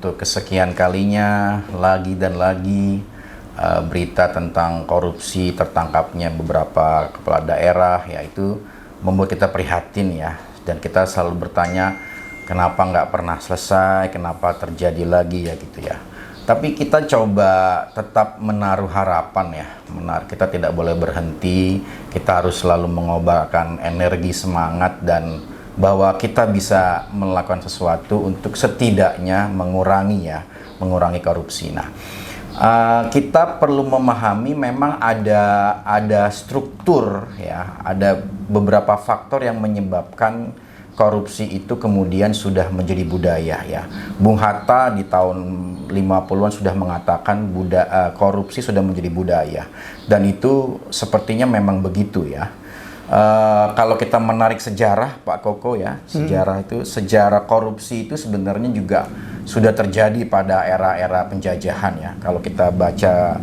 Untuk kesekian kalinya lagi dan lagi berita tentang korupsi tertangkapnya beberapa kepala daerah, yaitu membuat kita prihatin ya, dan kita selalu bertanya kenapa nggak pernah selesai, kenapa terjadi lagi ya gitu ya. Tapi kita coba tetap menaruh harapan ya, kita tidak boleh berhenti, kita harus selalu mengobarkan energi, semangat, dan bahwa kita bisa melakukan sesuatu untuk setidaknya mengurangi korupsi. Nah, kita perlu memahami memang ada struktur ya, ada beberapa faktor yang menyebabkan korupsi itu kemudian sudah menjadi budaya ya. Bung Hatta di tahun 50-an sudah mengatakan korupsi sudah menjadi budaya, dan itu sepertinya memang begitu ya. Kalau kita menarik sejarah, Pak Koko ya, sejarah korupsi itu sebenarnya juga sudah terjadi pada era-era penjajahan ya. Kalau kita baca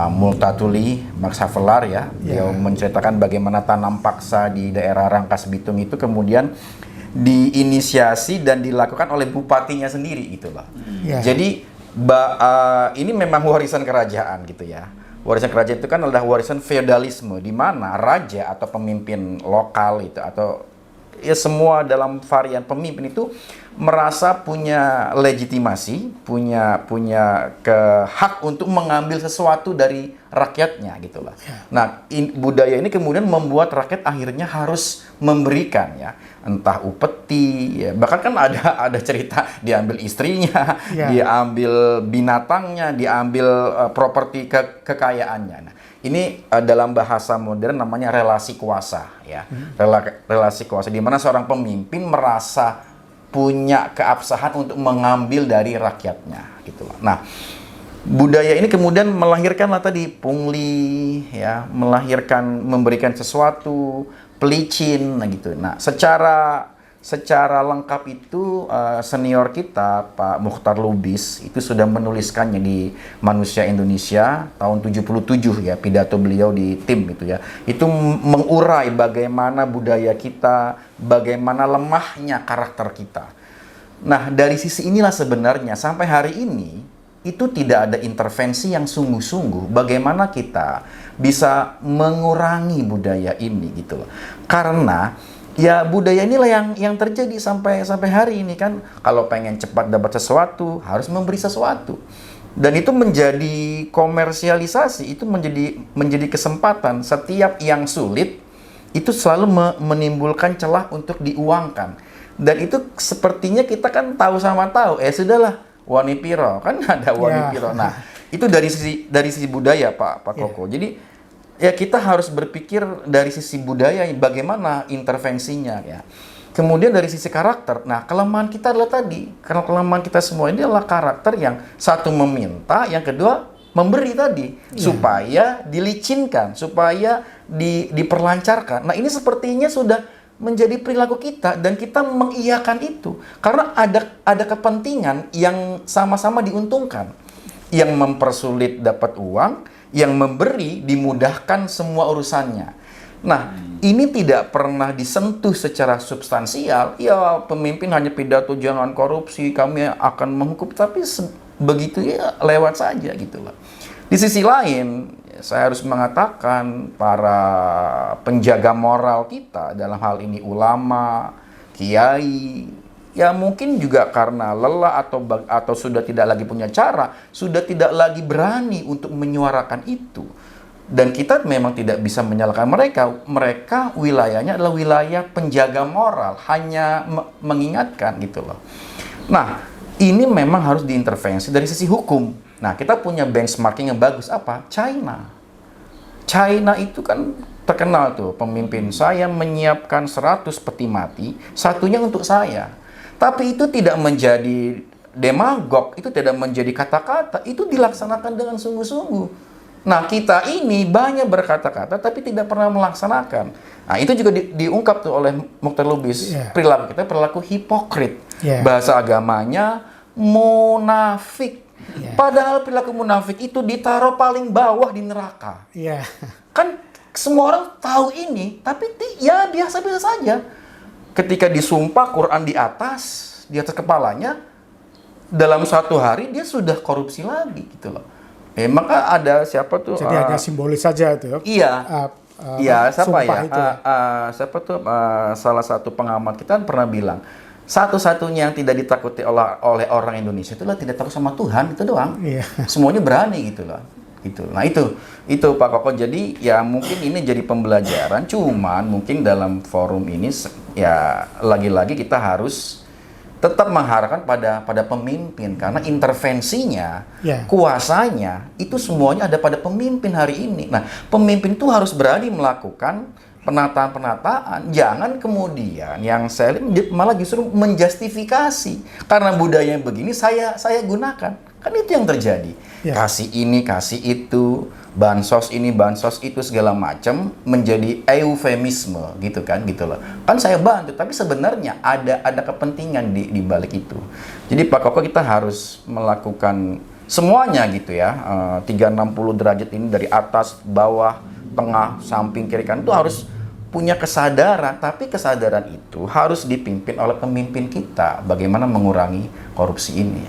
Multatuli Max Havelaar ya, dia menceritakan bagaimana tanam paksa di daerah Rangkas Bitung itu kemudian diinisiasi dan dilakukan oleh bupatinya sendiri gitu loh. Jadi ini memang warisan kerajaan gitu ya. Warisan kerajaan itu kan adalah warisan feodalisme, di mana raja atau pemimpin lokal itu atau ya semua dalam varian pemimpin itu merasa punya legitimasi, punya hak untuk mengambil sesuatu dari rakyatnya gitu lah. Nah, budaya ini kemudian membuat rakyat akhirnya harus memberikan ya, entah upeti, ya. Bahkan kan ada cerita diambil istrinya, diambil binatangnya, diambil properti kekayaannya. Nah, ini dalam bahasa modern namanya relasi kuasa ya. Relasi kuasa di mana seorang pemimpin merasa punya keabsahan untuk mengambil dari rakyatnya gitu loh. Nah, budaya ini kemudian melahirkanlah tadi pungli ya, memberikan sesuatu, pelicin gitu. Nah, secara lengkap itu senior kita Pak Mukhtar Lubis itu sudah menuliskannya di Manusia Indonesia tahun 77 ya, pidato beliau di tim itu ya. Itu mengurai bagaimana budaya kita, bagaimana lemahnya karakter kita. Nah, dari sisi inilah sebenarnya sampai hari ini itu tidak ada intervensi yang sungguh-sungguh bagaimana kita bisa mengurangi budaya ini gitu loh. Karena ya budaya inilah yang terjadi sampai hari ini kan, kalau pengen cepat dapat sesuatu harus memberi sesuatu. Dan itu menjadi komersialisasi, itu menjadi kesempatan. Setiap yang sulit itu selalu menimbulkan celah untuk diuangkan. Dan itu sepertinya kita kan tahu, sudahlah wani piro, kan ada wani piro. Nah, itu dari sisi budaya Pak Koko. Jadi ya kita harus berpikir dari sisi budaya bagaimana intervensinya ya. Kemudian dari sisi karakter, nah kelemahan kita adalah tadi, karena kelemahan kita semua ini adalah karakter yang satu meminta, yang kedua memberi tadi, supaya dilicinkan, supaya diperlancarkan. Nah, ini sepertinya sudah menjadi perilaku kita dan kita mengiyakan itu karena ada kepentingan yang sama-sama diuntungkan, yang mempersulit dapat uang, yang memberi dimudahkan semua urusannya. Nah, ini tidak pernah disentuh secara substansial. Ya, pemimpin hanya pidato jangan korupsi, kami akan menghukum, tapi begitu ya lewat saja gitu loh. Di sisi lain, saya harus mengatakan para penjaga moral kita, dalam hal ini ulama, kiai, ya mungkin juga karena lelah atau sudah tidak lagi punya cara, sudah tidak lagi berani untuk menyuarakan itu. Dan kita memang tidak bisa menyalahkan mereka. Mereka wilayahnya adalah wilayah penjaga moral, hanya mengingatkan gitu loh. Nah, ini memang harus diintervensi dari sisi hukum. Nah, kita punya benchmarking yang bagus apa? China itu kan terkenal tuh, pemimpin saya menyiapkan 100 peti mati, satunya untuk saya. Tapi itu tidak menjadi demagog, itu tidak menjadi kata-kata, itu dilaksanakan dengan sungguh-sungguh. Nah, kita ini banyak berkata-kata tapi tidak pernah melaksanakan. Nah, itu juga diungkap tuh oleh Mukhtar Lubis. Perilaku kita perilaku hipokrit. Bahasa agamanya munafik. Padahal perilaku munafik itu ditaruh paling bawah di neraka. Kan semua orang tahu ini, tapi ya biasa-biasa saja. Ketika disumpah Quran di atas kepalanya, dalam satu hari dia sudah korupsi lagi gitu loh. Maka ada siapa tuh? Jadi hanya simbolis saja itu ya? Iya. Iya, siapa ya? Itu. Siapa tuh? Salah satu pengamat kita pernah bilang, satu-satunya yang tidak ditakuti oleh orang Indonesia itulah tidak takut sama Tuhan, itu doang. Iya. Semuanya berani gitu loh. Gitu. Nah itu Pak Koko. Jadi ya mungkin ini jadi pembelajaran. Cuman mungkin dalam forum ini ya lagi-lagi kita harus tetap mengharapkan pada pemimpin, karena intervensinya, kuasanya itu semuanya ada pada pemimpin hari ini. Nah, pemimpin itu harus berani melakukan penataan-penataan, jangan kemudian yang saya lihat malah justru menjustifikasi karena budaya yang begini saya gunakan. Kan itu yang terjadi. Kasih ini, kasih itu, bansos ini, bansos itu segala macam menjadi eufemisme gitu kan, gitu loh. Kan saya bantu, tapi sebenarnya ada kepentingan di balik itu. Jadi Pak Koko, kita harus melakukan semuanya gitu ya. 360 derajat ini dari atas, bawah, tengah, samping, kiri kanan itu harus punya kesadaran, tapi kesadaran itu harus dipimpin oleh pemimpin kita bagaimana mengurangi korupsi ini.